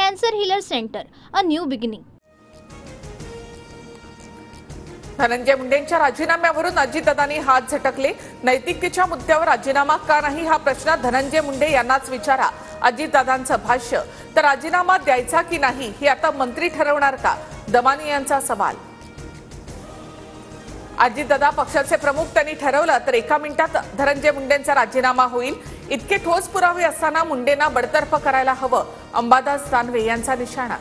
Cancer Healer Center, a new beginning. Dhananjay मुंडेंच्या राजीनाम्यावरून अजितदादांनी हात झटकले। नैतिकतेच्या मुद्द्यावर राजीनामा का नाही हा प्रश्न धनंजय मुंडे यांनाच विचारा। अजितदादांचं भाष्य, तर राजीनामा द्यायचा की नाही हे आता मंत्री ठरवणार का, दमानी यांचा सवाल। अजितदादा पक्षाचे प्रमुख, त्यांनी ठरवलं तर एका मिनिटात धनंजय मुंडेंचा राजीनामा होईल। इतके ठोस पुरावे असताना मुंडेंना बडतर्फ करायला हवं, अंबादास दानवे यांचा निशाणा।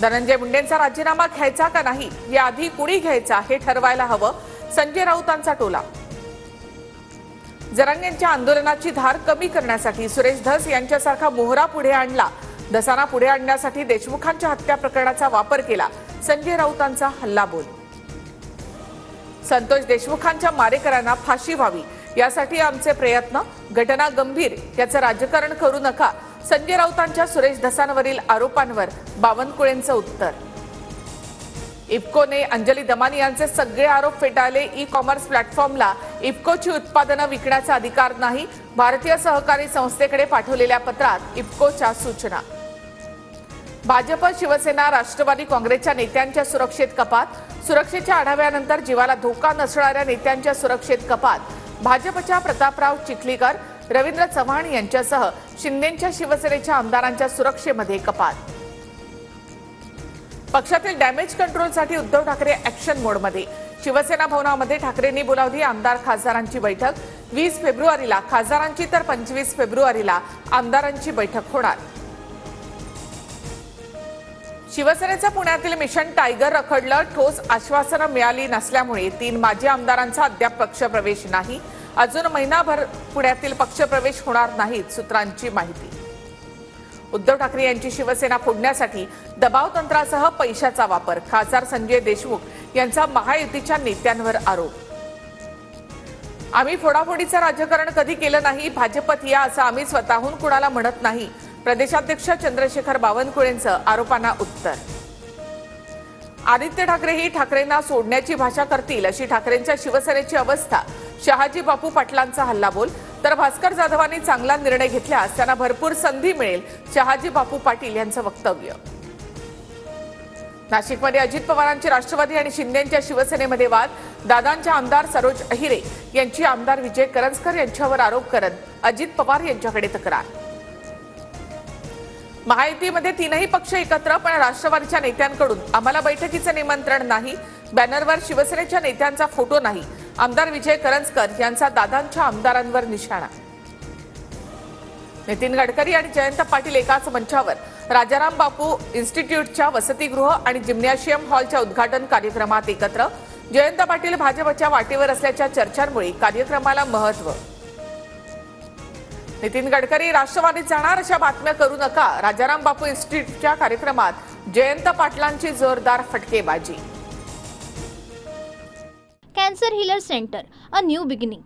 धनंजय मुंडेंचा राजीनामा घ्यायचा का नाही याआधी कुणी घ्यायचा हे ठरवायला हवं, संजय राऊतांचा टोला। जरांगेंच्या आंदोलनाची धार कमी करण्यासाठी सुरेश धस यांच्यासारखा मोहरा पुढे आणला। धसांना पुढे आणण्यासाठी देशमुखांच्या हत्या प्रकरणाचा वापर केला, संजय राऊतांचा हल्लाबोल। संतोष देशमुखांच्या मारेकऱ्यांना फाशी व्हावी यासाठी आमचे प्रयत्न, घटना गंभीर, याचं राजकारण करू नका, संजय राऊतांच्या सुरेश धसांवरील आरोपांवर बावनकुळेंचं उत्तर। इफ्कोने अंजली दमानी यांचे सगळे आरोप फेटाळले। ई कॉमर्स प्लॅटफॉर्मला इफ्कोची उत्पादनं विकण्याचा अधिकार नाही, भारतीय सहकारी संस्थेकडे पाठवलेल्या पत्रात इफ्कोच्या सूचना। भाजप, शिवसेना, राष्ट्रवादी काँग्रेसच्या नेत्यांच्या सुरक्षेत कपात, सुरक्षेच्या आढाव्यानंतर जीवाला धोका नसणाऱ्या नेत्यांच्या सुरक्षेत कपात। भाजपच्या प्रतापराव चिखलीकर, रवींद्र चव्हाण यांच्यासह शिंदेच्या शिवसेनेच्या आमदारांच्या सुरक्षेमध्ये कपात। पक्षातील डॅमेज कंट्रोलसाठी उद्धव ठाकरे ऍक्शन मोडमध्ये। शिवसेना भवनामध्ये ठाकरेंनी बोलावली आमदार खासदारांची बैठक। 20 फेब्रुवारीला खासदारांची तर 25 फेब्रुवारीला आमदारांची बैठक होणार। शिवसेनेचं पुण्यातील मिशन टायगर रखडलं, ठोस आश्वासनं मिळाली नसल्यामुळे 3 माजी आमदारांचा अद्याप पक्षप्रवेश नाही। अजून महिनाभर पुण्यातील पक्षप्रवेश होणार नाहीत, सूत्रांची माहिती। उद्धव ठाकरे यांची शिवसेना फोडण्यासाठी दबाव तंत्रासह पैशाचा वापर, खासदार संजय देशमुख यांचा महायुतीच्या नेत्यांवर आरोप। आम्ही फोडाफोडीचं राजकारण कधी केलं नाही, भाजपत या असं आम्ही स्वतःहून कुणाला म्हणत नाही, प्रदेशाध्यक्ष चंद्रशेखर बावनकुळेंचं आरोपांना उत्तर। आदित्य ठाकरेही ठाकरेंना सोडण्याची भाषा करतील अशी ठाकरेंच्या शिवसेनेची अवस्था, शहाजी बापू पाटलांचा हल्लाबोल। तर भास्कर जाधवांनी चांगला निर्णय घेतल्यास त्यांना भरपूर संधी मिळेल, शहाजी बापू पाटील यांचं वक्तव्य। नाशिकमध्ये अजित पवारांची राष्ट्रवादी आणि शिंदेच्या शिवसेनेमध्ये वाद, दादांच्या आमदार सरोज अहिरे यांची आमदार विजय करंजकर यांच्यावर आरोप करत अजित पवार यांच्याकडे तक्रार। महायुतीमध्ये 3ही पक्ष एकत्र, पण राष्ट्रवादीच्या नेत्यांकडून आम्हाला बैठकीचं निमंत्रण नाही, बॅनरवर शिवसेनेच्या नेत्यांचा फोटो नाही, आमदार विजय करंजकर यांचा दादांच्या आमदारांवर निशाणा। नितीन गडकरी आणि जयंत पाटील एकाच मंचावर राजाराम बापू इन्स्टिट्यूटच्या वसतिगृह आणि जिम्नॅशियम हॉलच्या उद्घाटन कार्यक्रमात एकत्र। जयंत पाटील भाजपच्या वाटेवर असल्याच्या चर्चांमुळे कार्यक्रमाला महत्त्व। नितीन गडकरी राष्ट्रवादीत जाणार अशा बातम्या करू नका, राजाराम बापू इन्स्टिट्यूटच्या कार्यक्रमात जयंत पाटलांची जोरदार फटकेबाजी। Cancer Healer Center, a new beginning.